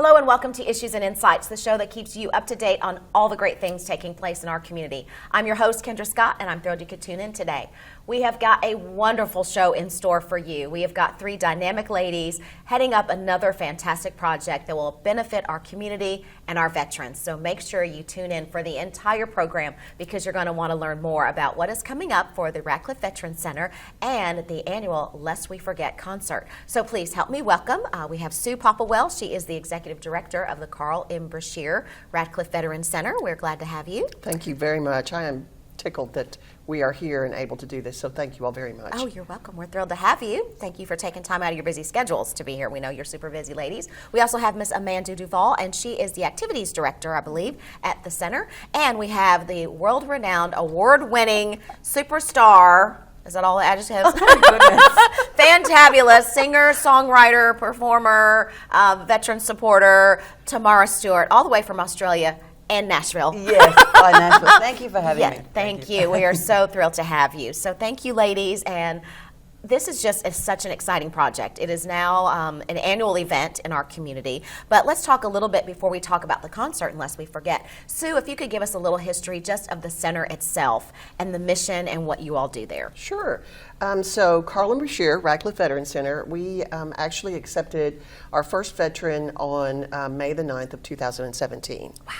Hello and welcome to Issues and Insights, the show that keeps you up to date on all the great things taking place in our community. I'm your host, Kendra Scott, and I'm thrilled you could tune in today. We have got a wonderful show in store for you. We have got three dynamic ladies heading up another fantastic project that will benefit our community and our veterans. So make sure you tune in for the entire program because you're going to want to learn more about what is coming up for the Radcliffe Veterans Center and the annual Lest We Forget concert. So please help me welcome. We have Sue Popplewell. She is the Executive Director of the Carl M. Brashear Radcliffe Veterans Center. We're glad to have you. Thank you very much. I am tickled that we are here and able to do this, so thank you all very much. Oh, you're welcome. We're thrilled to have you. Thank you for taking time out of your busy schedules to be here. We know you're super busy, ladies. We also have Miss Amanda Duvall, and she is the Activities Director, I believe, at the center. And we have the world-renowned, award-winning superstar. Is that all the adjectives? Oh, my goodness. Fantabulous singer, songwriter, performer, veteran supporter, Tamara Stewart, all the way from Australia and Nashville. Yes, Nashville. Thank you for having me. Thank you. We are so thrilled to have you. So thank you, ladies. And this is just such an exciting project. It is now an annual event in our community. But let's talk a little bit before we talk about the concert, unless we forget. Sue, if you could give us a little history just of the center itself and the mission and what you all do there. Sure. So Carl M. Brashear, Radcliffe Veterans Center, we actually accepted our first veteran on May the 9th of 2017. Wow.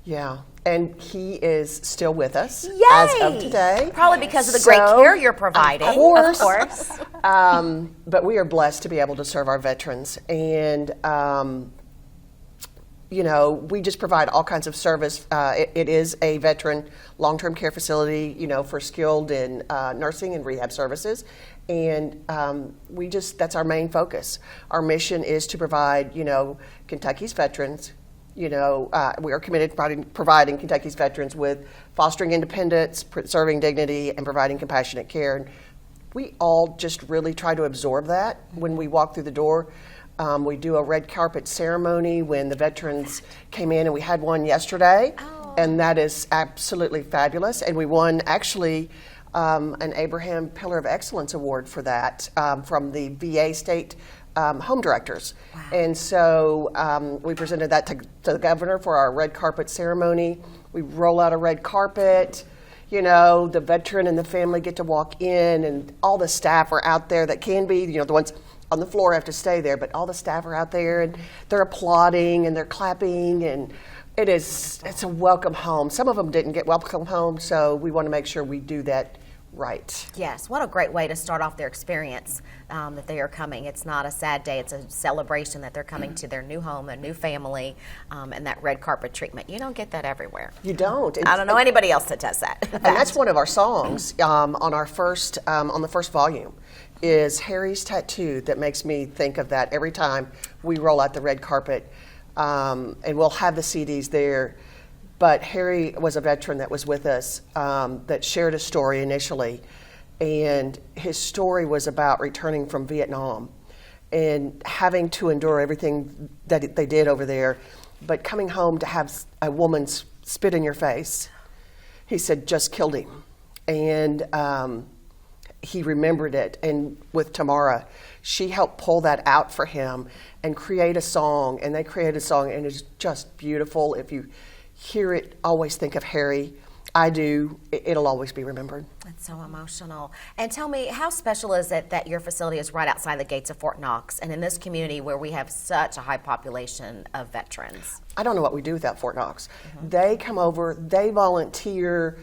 Yeah, and he is still with us Yay! as of today. Probably because of the great care you're providing. Of course. Of course. But we are blessed to be able to serve our veterans. And, you know, we just provide all kinds of service. It is a veteran long-term care facility, you know, for skilled in nursing and rehab services. And that's our main focus. Our mission is to provide, you know, Kentucky's veterans. You know, we are committed to providing Kentucky's veterans with fostering independence, preserving dignity, and providing compassionate care. And we all just really try to absorb that when we walk through the door. We do a red carpet ceremony when the veterans came in, and we had one yesterday, and that is absolutely fabulous. And we won, actually, an Abraham Pillar of Excellence Award for that from the VA State home directors. Wow. And so we presented that to the governor for our red carpet ceremony. We roll out a red carpet, you know, the veteran and the family get to walk in, and all the staff are out there that can be, you know, the ones on the floor have to stay there, but all the staff are out there and they're applauding and they're clapping, and it's a welcome home. Some of them didn't get welcome home, so we want to make sure we do that right. Yes, what a great way to start off their experience that they are coming. It's not a sad day, it's a celebration that they're coming to their new home, their new family, and that red carpet treatment. You don't get that everywhere. You don't. I don't know anybody else that does that. And that's one of our songs on our first, on the first volume, is Harry's Tattoo, that makes me think of that every time we roll out the red carpet, and we'll have the CDs there. But Harry was a veteran that was with us that shared a story initially, and his story was about returning from Vietnam and having to endure everything that they did over there, but coming home to have a woman spit in your face. He said, just killed him. And he remembered it, and with Tamara, she helped pull that out for him and create a song, and they created a song, and it's just beautiful. If you hear it, always think of Harry. I do. It'll always be remembered. That's so emotional. And tell me, how special is it that your facility is right outside the gates of Fort Knox, and in this community where we have such a high population of veterans? I don't know what we do without Fort Knox. Mm-hmm. They come over, they volunteer,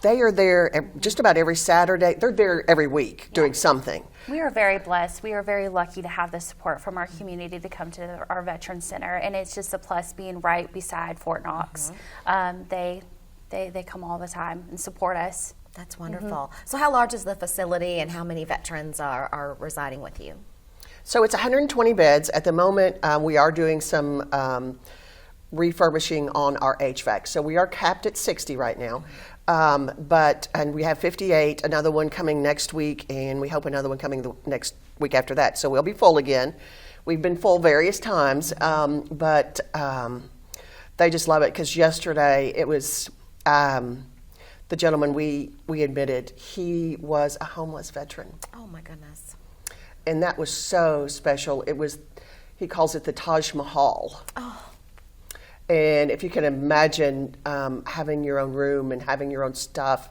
they are there just about every Saturday. They're there every week doing something. We are very blessed. We are very lucky to have the support from our community to come to our Veterans Center, and it's just a plus being right beside Fort Knox. Mm-hmm. They come all the time and support us. That's wonderful. Mm-hmm. So how large is the facility, and how many veterans are residing with you? So it's 120 beds. At the moment, we are doing some refurbishing on our HVAC. So we are capped at 60 right now. And we have 58, another one coming next week, and we hope another one coming the next week after that. So we'll be full again. We've been full various times, but they just love it, because yesterday it was the gentleman we admitted, he was a homeless veteran. Oh my goodness. And that was so special. It was, he calls it the Taj Mahal. Oh. And if you can imagine having your own room and having your own stuff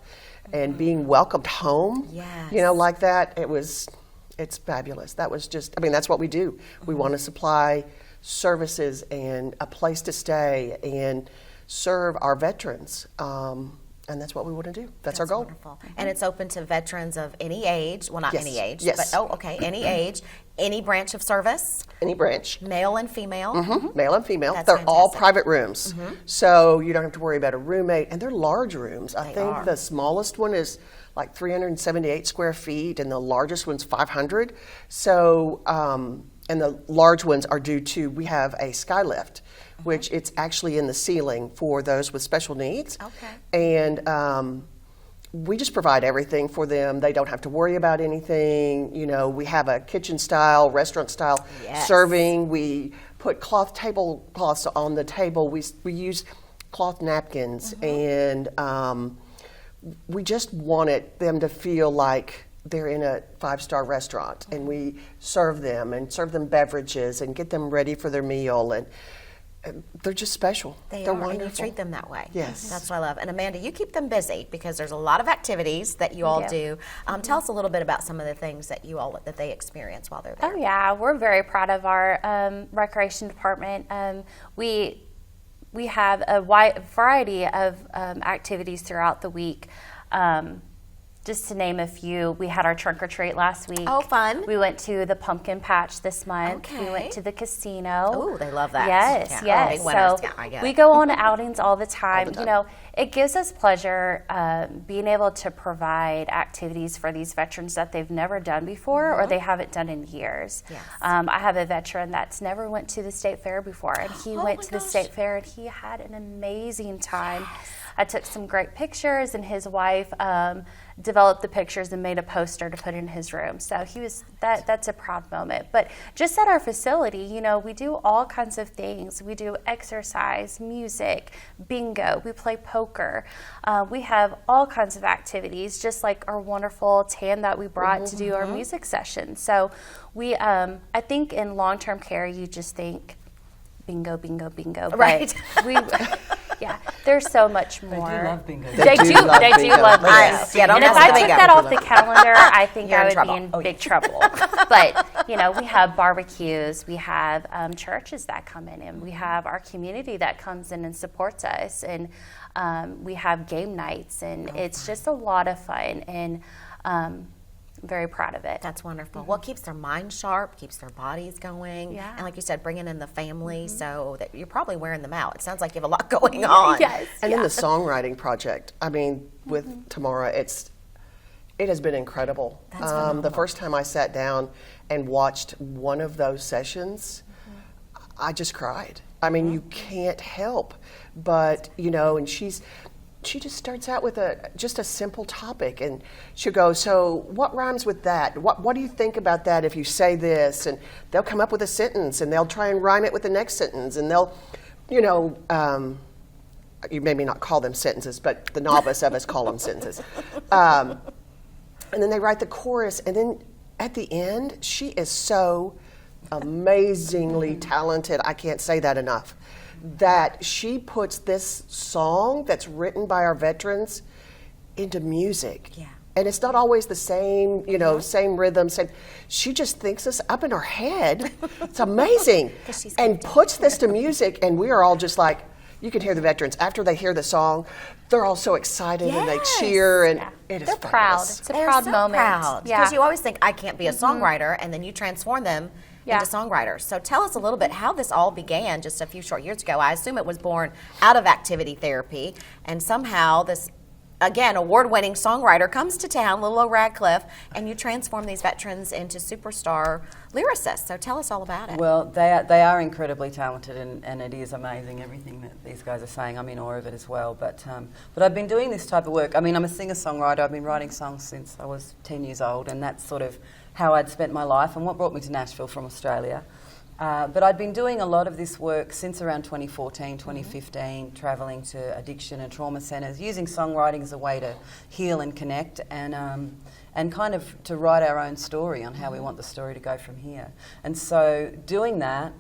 and being welcomed home, Yes. you know, like that, it's fabulous. That was just, I mean, that's what we do. We want to supply services and a place to stay and serve our veterans. And that's what we want to do. That's our goal. Wonderful. And it's open to veterans of any age. Well, not Yes. any age. Yes. But, any age, any branch of service, Any branch. male and female. Male and female. That's They're all fantastic. private rooms. So you don't have to worry about a roommate. And they're large rooms. I They think are. the smallest one is like 378 square feet, and the largest one's 500. So, and the large ones are due to, we have a skylift, which it's actually in the ceiling for those with special needs. Okay. And we just provide everything for them. They don't have to worry about anything. You know, we have a kitchen style, restaurant style Yes. serving. We put tablecloths on the table. We use cloth napkins, and we just wanted them to feel like they're in a 5-star restaurant, and we serve them beverages and get them ready for their meal, and they're just special. They're wonderful. and you treat them that way. Yes. That's what I love. And Amanda, you keep them busy because there's a lot of activities that you all Yeah. do. Tell us a little bit about some of the things that that they experience while they're there. Oh yeah, we're very proud of our recreation department. We have a wide variety of activities throughout the week. Just to name a few, we had our trunk or treat last week. Oh, fun. We went to the pumpkin patch this month. We Okay. went to the casino. Oh, they love that. Yes, Yeah. yes. Big winners. So Yeah, I get we it. go on outings all the time. All the time. You know, it gives us pleasure being able to provide activities for these veterans that they've never done before or they haven't done in years. Yes. I have a veteran that's never went to the state fair before, and he Oh went my to the gosh. state fair and he had an amazing time. I took some great pictures, and his wife developed the pictures and made a poster to put in his room. So he was that's a proud moment. But just at our facility, you know, we do all kinds of things. We do exercise, music, bingo. We play poker. We have all kinds of activities, just like our wonderful tan that we brought to do our music session. So we, I think in long-term care, you just think bingo, bingo, bingo. But Right. yeah, there's so much more. They do love bingo. They do love bingo. Yeah, don't And if mess I with took bingo. that off the calendar, I think You're I in would trouble. be in big trouble. But, you know, we have barbecues, we have churches that come in, and we have our community that comes in and supports us, and we have game nights, and it's just a lot of fun, and I'm very proud of it. That's wonderful. Well, it keeps their mind sharp, keeps their bodies going. Yeah. And like you said, bringing in the family so that you're probably wearing them out. It sounds like you have a lot going on. Yes. And then the songwriting project, I mean, with Tamara, it has been incredible. That's phenomenal. The first time I sat down and watched one of those sessions, I just cried. I mean, you can't help but, you know, and she just starts out with just a simple topic, and she'll go, so what rhymes with that? What do you think about that if you say this? And they'll come up with a sentence, and they'll try and rhyme it with the next sentence, and they'll, you know, you maybe not call them sentences, but the novice of us call them sentences. And then they write the chorus, and then at the end, she is so amazingly talented, I can't say that enough, that she puts this song that's written by our veterans into music. Yeah. And it's not always the same, you know, same rhythm, same. She just thinks this up in her head. It's amazing. 'Cause she's And gifted. puts this to music, and we are all just like, you can hear the veterans after they hear the song, they're all so excited and they Yes. cheer, and Yeah. it is They're fabulous. proud. It's a They're proud so moment. proud. Yeah. Because you always think, I can't be a songwriter, and then you transform them Yeah. into songwriters. So tell us a little bit how this all began just a few short years ago. I assume it was born out of activity therapy, and somehow this, again, award-winning songwriter comes to town, little old Radcliffe, and you transform these veterans into superstar lyricists. So tell us all about it. Well, they are incredibly talented, and it is amazing everything that these guys are saying. I'm in awe of it as well. But I've been doing this type of work. I mean, I'm a singer-songwriter. I've been writing songs since I was 10 years old, and that's sort of how I'd spent my life and what brought me to Nashville from Australia. But I'd been doing a lot of this work since around 2014, 2015, travelling to addiction and trauma centres, using songwriting as a way to heal and connect, and kind of to write our own story on how we want the story to go from here. And so doing that,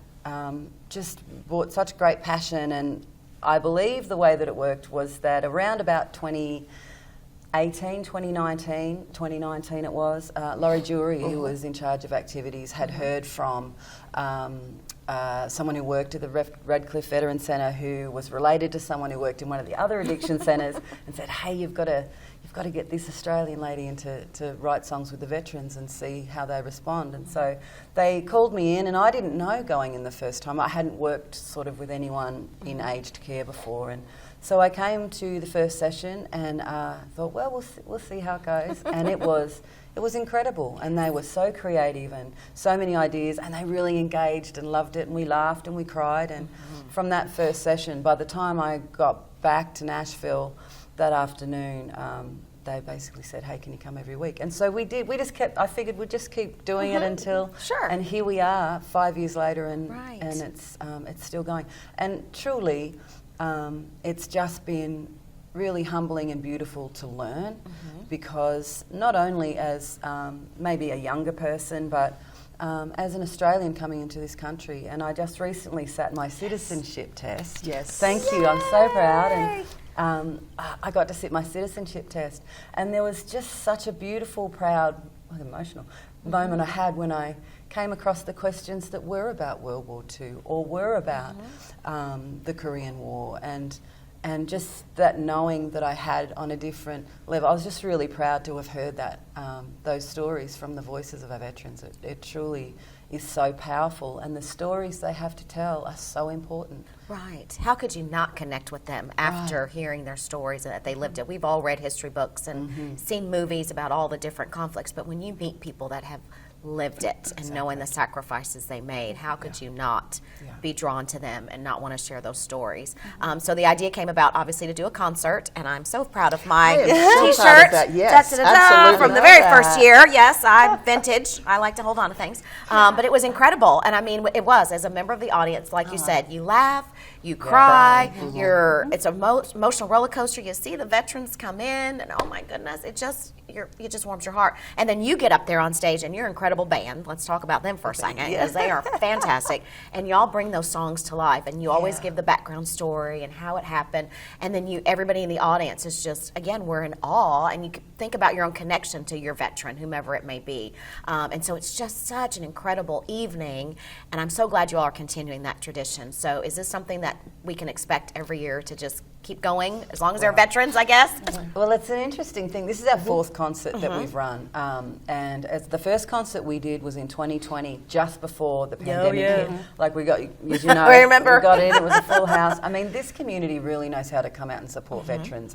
just brought such great passion. And I believe the way that it worked was that around about 2019 it was, Laurie Jury, who was in charge of activities, had heard from someone who worked at the Redcliffe Veteran Centre who was related to someone who worked in one of the other addiction centres, and said, hey, you've got to get this Australian lady in to write songs with the veterans and see how they respond. And so they called me in, and I didn't know going in the first time. I hadn't worked sort of with anyone in aged care before, and so I came to the first session and thought, well, we'll see how it goes. And it was incredible, and they were so creative and so many ideas, and they really engaged and loved it, and we laughed and we cried. And from that first session, by the time I got back to Nashville that afternoon, they basically said, hey, can you come every week? And so we did. I figured we'd just keep doing it until, and here we are 5 years later, and it's still going. And truly, it's just been really humbling and beautiful to learn, because not only as maybe a younger person, but as an Australian coming into this country. And I just recently sat my citizenship test. Yes. Thank you. I'm so proud. And I got to sit my citizenship test, and there was just such a beautiful, proud, emotional moment I had when I came across the questions that were about World War II or were about the Korean War, and just that knowing that I had on a different level. I was just really proud to have heard that, those stories from the voices of our veterans. It truly is so powerful, and the stories they have to tell are so important. Right. How could you not connect with them after hearing their stories and that they lived it? We've all read history books and seen movies about all the different conflicts, but when you meet people that have lived it and knowing the sacrifices they made, how could you not be drawn to them and not want to share those stories? So the idea came about, obviously, to do a concert, and I'm so proud of my T-shirt from the very first year. Yes, I'm vintage. I like to hold on to things. But it was incredible, and I mean, it was, as a member of the audience, like you said, you laugh, you cry, it's a emotional roller coaster. You see the veterans come in, and oh my goodness, it just warms your heart. And then you get up there on stage, and you're an incredible band. Let's talk about them for a second, because they are fantastic. And y'all bring those songs to life, and you always give the background story and how it happened. And then everybody in the audience is just, again, we're in awe, and you can think about your own connection to your veteran, whomever it may be. And so it's just such an incredible evening, and I'm so glad you all are continuing that tradition. So is this something that we can expect every year to just keep going, as long as they're veterans, I guess? Well, it's an interesting thing. This is our fourth concert that we've run. And as the first concert we did was in 2020, just before the pandemic hit. Like we got, as you know, I remember. We got in, it was a full house. I mean, this community really knows how to come out and support veterans.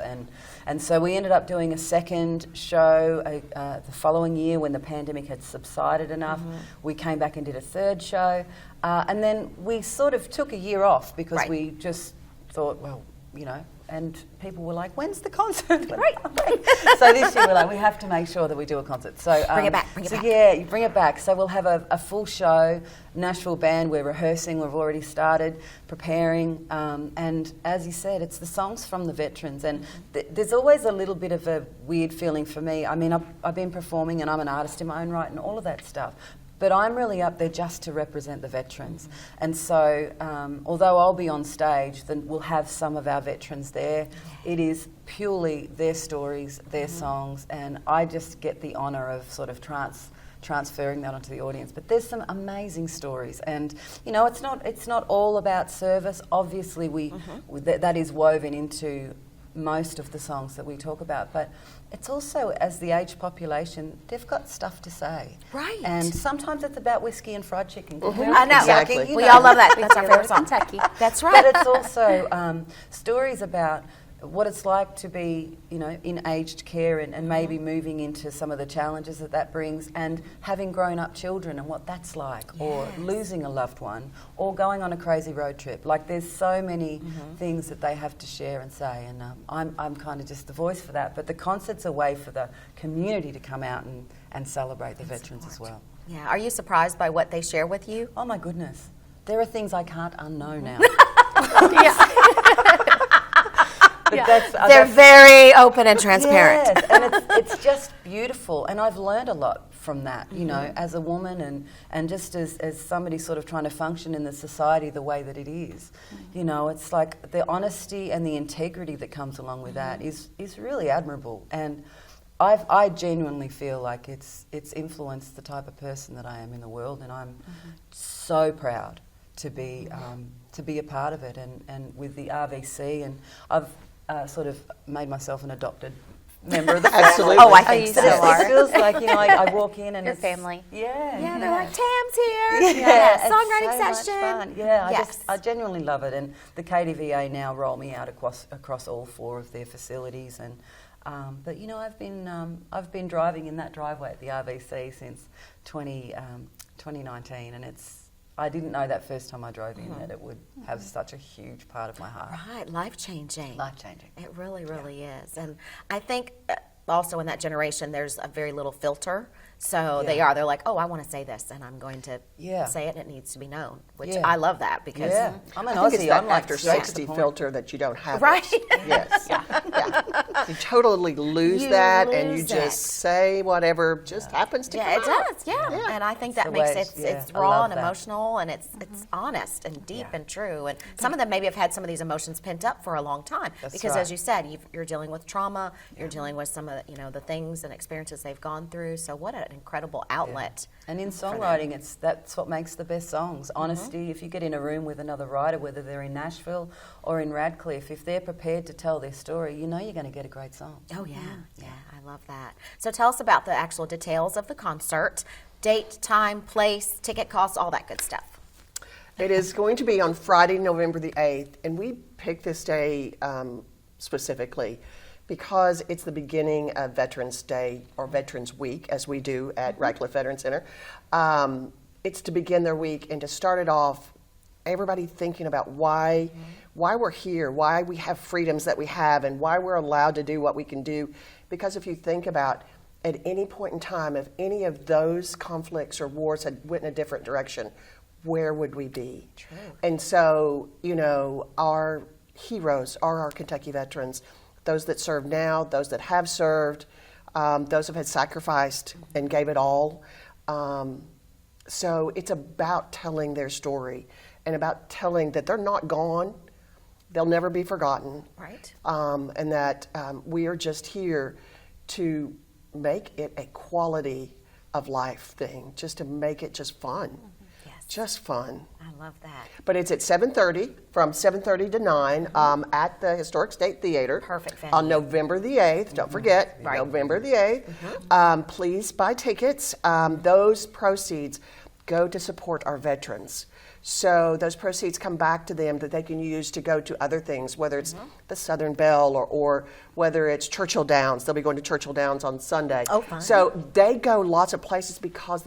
And so we ended up doing a second show the following year when the pandemic had subsided enough. We came back and did a third show. And then we sort of took a year off because we just thought, well, you know, and people were like, when's the concert? So this year we're like, we have to make sure that we do a concert. So bring it back. Yeah, you bring it back. So we'll have a full show, Nashville band, we're rehearsing, we've already started preparing. And as you said, it's the songs from the veterans. And there's always a little bit of a weird feeling for me. I mean, I've been performing and I'm an artist in my own right and all of that stuff. But I'm really up there just to represent the veterans. And so, although I'll be on stage, then we'll have some of our veterans there. It is purely their stories, their songs, and I just get the honour of sort of transferring that onto the audience. But there's some amazing stories, and you know, it's not all about service. Obviously, that is woven into most of the songs that we talk about, but it's also, as the aged population, they've got stuff to say. Right. And sometimes it's about whiskey and fried chicken. I know. Exactly. We all love that. That's our favorite song. Kentucky. That's right. But it's also stories about what it's like to be, you know, in aged care and maybe moving into some of the challenges that brings, and having grown up children and what that's like, or losing a loved one, or going on a crazy road trip. Like, there's so many things that they have to share and say, and I'm kind of just the voice for that. But the concert's a way for the community to come out and celebrate the veterans as well. Yeah. Are you surprised by what they share with you? Oh my goodness. There are things I can't unknow now. They're very open and transparent. Yes, and it's just beautiful. And I've learned a lot from that, you know, as a woman and just as somebody sort of trying to function in the society the way that it is. You know, it's like the honesty and the integrity that comes along with that is really admirable. And I genuinely feel like it's influenced the type of person that I am in the world, and I'm so proud to be a part of it. And with the RVC, and I've sort of made myself an adopted member of the family. Absolutely. Oh, I think so. It feels like, you know, I walk in and Your it's family. Yeah, they're like, Tam's here. it's Songwriting so much session. fun. Yeah, Yes. I genuinely love it. And the KDVA now roll me out across all 4 of their facilities. And but you know, I've been driving in that driveway at the RVC since 2019, and I didn't know that first time I drove in that it would have such a huge part of my heart. Right, life-changing. Life-changing. It really, really is. And I think also in that generation, there's a very little filter. So they're like, oh, I want to say this, and I'm going to say it, and it needs to be known, which I love that because I'm an I think it's Aussie. that I'm like after straight to 60 the point. filter that you don't have Right. it. Yes. You totally lose that, and you lose just it. say whatever just happens to Yeah, come it out. does. Yeah. And I think It's that the makes way it's I raw love and that. emotional, and it's honest and deep and true. And some of them maybe have had some of these emotions pent up for a long time because, right. as you said, you're dealing with trauma. You're dealing with some of the things and experiences they've gone through. So what an incredible outlet. And in songwriting, that's what makes the best songs. Honesty. If you get in a room with another writer, whether they're in Nashville or in Radcliffe, if they're prepared to tell their story, you know you're going to get a great song. Oh yeah, I love that. So tell us about the actual details of the concert: date, time, place, ticket costs, all that good stuff. It is going to be on Friday, November the 8th, and we picked this day specifically because it's the beginning of Veterans Day or Veterans Week, as we do at Radcliffe Veterans Center. It's to begin their week and to start it off, everybody thinking about why we're here, why we have freedoms that we have, and why we're allowed to do what we can do. Because if you think about at any point in time, if any of those conflicts or wars had went in a different direction, where would we be? True. And so, you know, our heroes are our Kentucky veterans, those that serve now, those that have served, those who have sacrificed and gave it all. So it's about telling their story and about telling that they're not gone, they'll never be forgotten. Right. And that we are just here to make it a quality of life thing, just to make it just fun. Yes. Just fun. I love that. But it's at 7:30, from 7:30 to 9 at the Historic State Theater. Perfect venue. On November the 8th. Don't forget, Right. November the 8th. Please buy tickets. Those proceeds go to support our veterans. So those proceeds come back to them that they can use to go to other things, whether it's the Southern Bell or whether it's Churchill Downs. They'll be going to Churchill Downs on Sunday. Oh, fun. So they go lots of places because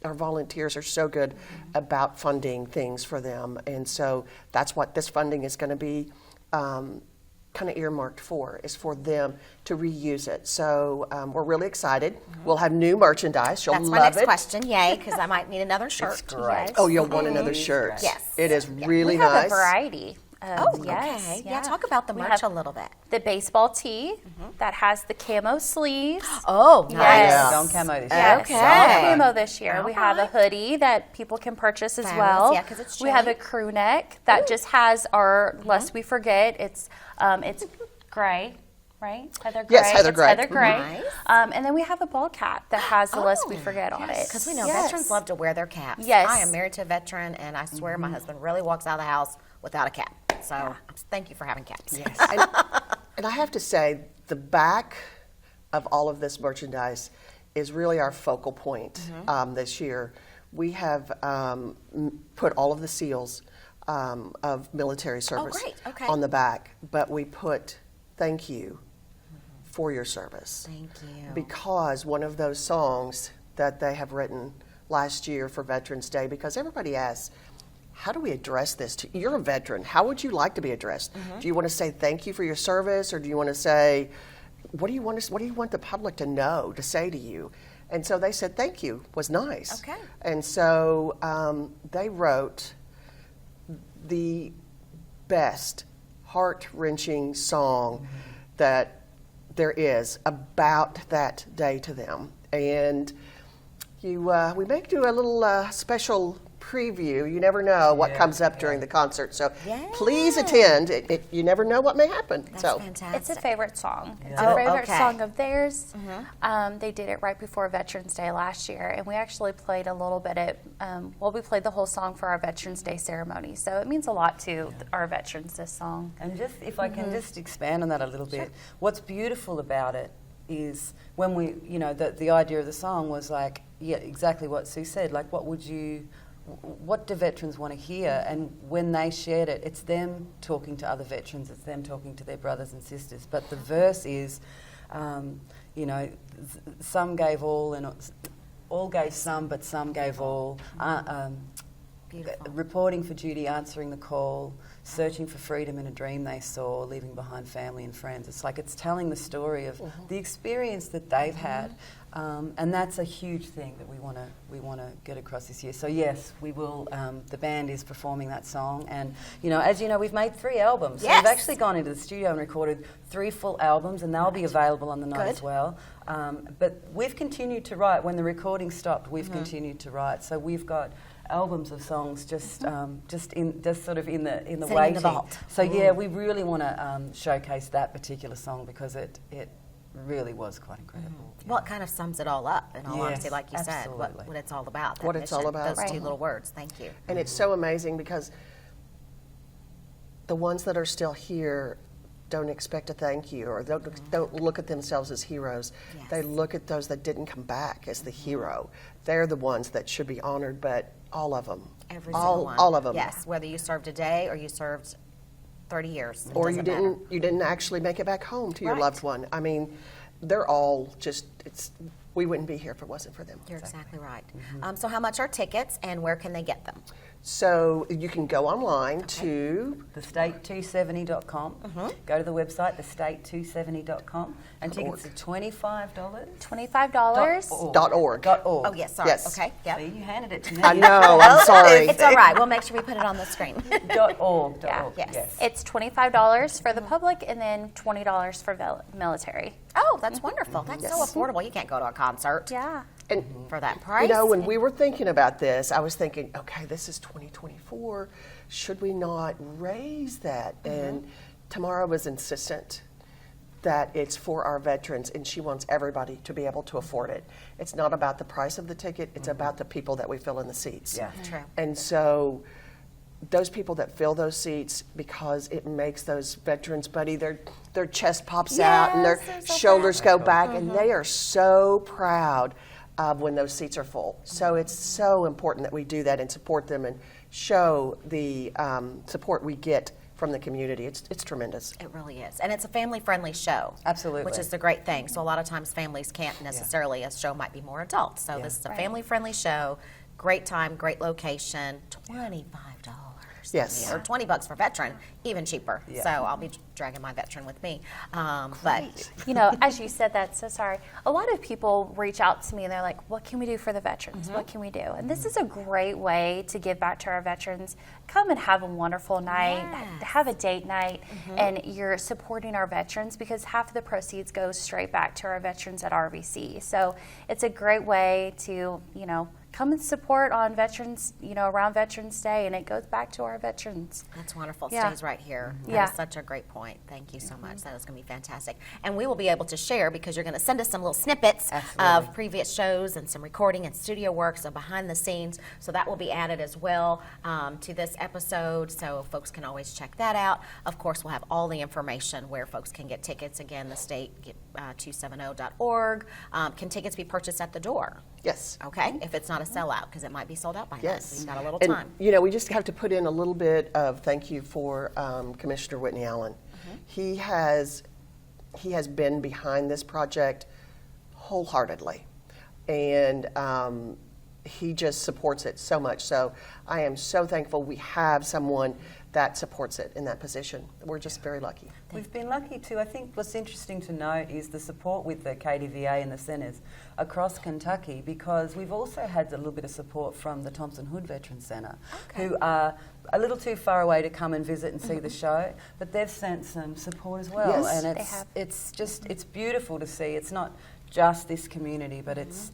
our volunteers are so good about funding things for them. And so that's what this funding is going to be kind of earmarked for, is for them to reuse it. So we're really excited. We'll have new merchandise. You'll That's love my next it. question. Yay, because I might need another shirt. It's great. Oh, you'll want another shirt. Yes. It is really We have nice. a variety. Oh, Yes, okay. Yeah, talk about the We merch have a little bit. The baseball tee that has the camo sleeves. Oh, Yes. nice. Yeah. Gone camo this Yes, Okay. all camo this year. We All have a right. hoodie that people can purchase as Fabulous. well. Yeah, 'cause it's we have chilly. a crew neck that just has our Lest We Forget. It's gray, right? Heather gray. Yes, heather It's gray. Heather gray. Nice. And then we have a ball cap that has the Lest We Forget on it. Because we know Yes. veterans love to wear their caps. Yes. I am married to a veteran, and I swear my husband rarely walks out of the house without a cap. So thank you for having caps. Yes. And I have to say, the back of all of this merchandise is really our focal point this year. We have put all of the seals of military service great. Okay. on the back, but we put thank you for your service. Thank you. Because one of those songs that they have written last year for Veterans Day, because everybody asks, how do we address this? You're a veteran. How would you like to be addressed? Do you want to say thank you for your service, or do you want to say, what do you want the public to know, to say to you? And so they said thank you was nice. Okay. And so they wrote the best heart-wrenching song that there is about that day to them. And We may do a little special preview. You never know what comes up during the concert, so please attend. You never know what may happen. That's so fantastic. It's a favorite song. It's Oh, a favorite okay. song of theirs. They did it right before Veterans Day last year, and we actually played a little bit at, we played the whole song for our Veterans Day ceremony. So it means a lot to our veterans, this song. And just if I can just expand on that a little bit, what's beautiful about it is when we, the idea of the song was like, exactly what Sue said, like what do veterans want to hear? And when they shared it, it's them talking to other veterans, it's them talking to their brothers and sisters. But the verse is, some gave all and all gave some, but some gave all. Beautiful. Reporting for duty, answering the call, searching for freedom in a dream they saw, leaving behind family and friends. It's like it's telling the story of the experience that they've had, and that's a huge thing that we want to get across this year. So yes, we will. The band is performing that song, and as you know, we've made 3 albums. Yes. So we've actually gone into the studio and recorded 3 full albums, and they'll be available on the night as well. But we've continued to write. When the recording stopped, we've continued to write. So we've got albums of songs just sort of in the Sitting in the waiting. vault. So yeah, we really want to showcase that particular song because it really was quite incredible. Well, it kind of sums it all up, in all Yes, honesty, like you said, absolutely. what it's all about. that What it's all mission, about. Those 2 little words. Thank you. And it's so amazing because the ones that are still here don't expect a thank you or don't look at themselves as heroes. Yes. They look at those that didn't come back as the hero. They're the ones that should be honored, but all of them. Every single one. All of them. Yes, whether you served a day or you served 30 years. It Or you doesn't matter. didn't actually make it back home to your Right. loved one. I mean, they're all just we wouldn't be here if it wasn't for them. You're exactly right. So how much are tickets and where can they get them? So you can go online to Thestate270.com. Go to the website, thestate270.com, and tickets are $25. $25. .org. .org. Oh, yes, sorry. Yes. Okay, yep. See, you handed it to me. I know, I'm sorry. It's all right. We'll make sure we put it on the screen. .org. Yeah. Yes. It's $25 for the public and then $20 for military. Oh, that's wonderful. That's so affordable. You can't go to a concert Yeah. And for that price. when we were thinking about this, I was thinking, okay, this is 2024. Should we not raise that? And Tamara was insistent that it's for our veterans, and she wants everybody to be able to afford it. It's not about the price of the ticket, it's about the people that we fill in the seats. Yeah. True. And so those people that fill those seats, because it makes those veterans, buddy, their chest pops out and their Yes, they're so shoulders go back, and they are so proud of when those seats are full. So it's so important that we do that and support them and show the support we get from the community. It's tremendous. It really is. And it's a family-friendly show. Absolutely. Which is the great thing. So a lot of times families can't necessarily, a show might be more adult. So this is a family-friendly show. Great time, great location, $25. Yes. Or $20 for veteran, even cheaper. Yeah. So I'll be dragging my veteran with me. But As you said that, so sorry. A lot of people reach out to me and they're like, what can we do for the veterans? What can we do? And this is a great way to give back to our veterans. Come and have a wonderful night, have a date night, and you're supporting our veterans because half of the proceeds goes straight back to our veterans at RVC. So it's a great way to, come and support on veterans, around Veterans Day, and it goes back to our veterans. that's wonderful. It Yeah. stays right here. Yeah. That is such a great point. Thank you so much. That is going to be fantastic. And we will be able to share because you're going to send us some little snippets of previous shows and some recording and studio work, so behind the scenes. So that will be added as well to this episode. So folks can always check that out. Of course, we'll have all the information where folks can get tickets. Again, the state 270.org. Can tickets be purchased at the door? Yes. Okay, if it's not a sellout, because it might be sold out by then. Yes. So you've got a little And, time. we just have to put in a little bit of thank you for Commissioner Whitney Allen. He has been behind this project wholeheartedly, and he just supports it so much. So I am so thankful we have someone that supports it in that position. We're just very lucky. We've been lucky too. I think what's interesting to note is the support with the KDVA and the centres across Kentucky, because we've also had a little bit of support from the Thompson Hood Veterans Centre, who are a little too far away to come and visit and see the show, but they've sent some support as well. Yes. And They have. it's beautiful to see. It's not just this community, but it's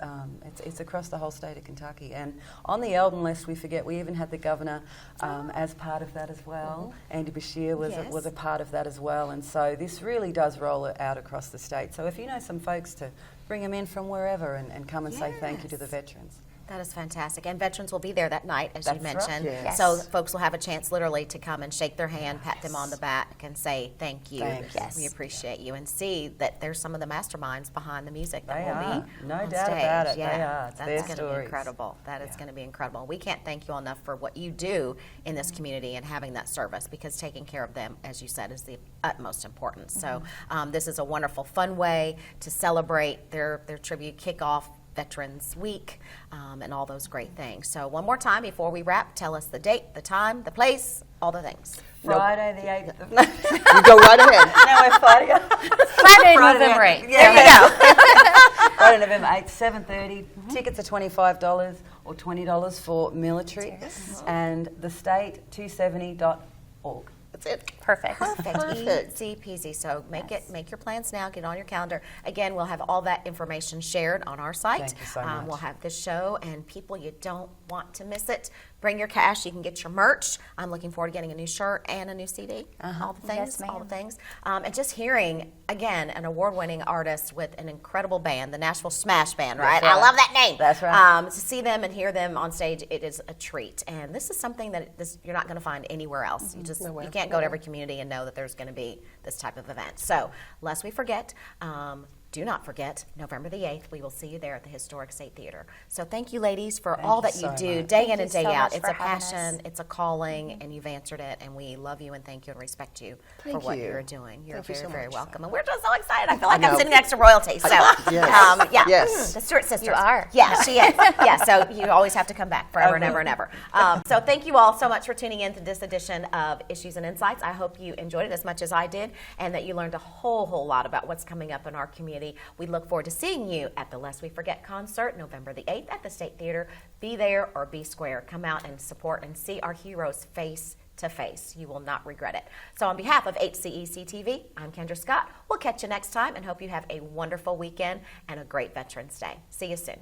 across the whole state of Kentucky. And on the Eldon list, we forget we even had the governor as part of that as well. Andy Brashear was a part of that as well. And so this really does roll it out across the state. So if you know some folks, to bring them in from wherever and come and say thank you to the veterans. That is fantastic. And veterans will be there that night, as you That's mentioned. right. Yes. So folks will have a chance literally to come and shake their hand, pat them on the back, and say thank you. Thanks. Yes. We appreciate you, and see that there's some of the masterminds behind the music that They will are. be No on doubt stage. about it. They Yeah. are. It's That's their going to be stories. incredible. That is Yeah. going to be incredible. We can't thank you enough for what you do in this community and having that service, because taking care of them, as you said, is the utmost importance. So this is a wonderful, fun way to celebrate their tribute kickoff, Veterans Week, and all those great things. So one more time before we wrap, tell us the date, the time, the place, all the things. Friday the 8th of November. You go right ahead. Now we're fighting. Friday, November 8th. There you go. Friday, November 8th, 7:30. Tickets are $25 or $20 for military. And the state, 270.org. That's it. Perfect. Perfect. Easy peasy. So make your plans now. Get on your calendar. Again, we'll have all that information shared on our site. Thank you so much. We'll have this show, and people, you don't want to miss it. Bring your cash. You can get your merch. I'm looking forward to getting a new shirt and a new CD. All the things. Yes, all the ma'am. things. And just hearing, again, an award-winning artist with an incredible band, the Nashville Smash Band, right? That's I right. love that name. That's right. To see them and hear them on stage, it is a treat. And this is something that you're not going to find anywhere else. You just Nowhere. you can't go to every community and know that there's going to be this type of event. So, lest we forget, do not forget, November the 8th, we will see you there at the Historic State Theater. So thank you, ladies, for Thank all you that you so do, much. day Thank in you and day so out. much It's for a having passion, us. it's a calling, and you've answered it, and we love you and thank you and respect you for Thank what you. you're doing. You're Thank you very, so very much. welcome. And we're just so excited. I feel like I'm know. sitting next to royalty. So, Yes. yeah. Yes. The Stewart sisters. You are. Yeah, she is. Yeah, so you always have to come back forever and ever and ever. So thank you all so much for tuning in to this edition of Issues and Insights. I hope you enjoyed it as much as I did, and that you learned a whole lot about what's coming up in our community. We look forward to seeing you at the Lest We Forget concert, November the 8th at the State Theater. Be there or be square. Come out and support and see our heroes face to face. You will not regret it. So on behalf of HCEC-TV, I'm Kendra Scott. We'll catch you next time and hope you have a wonderful weekend and a great Veterans Day. See you soon.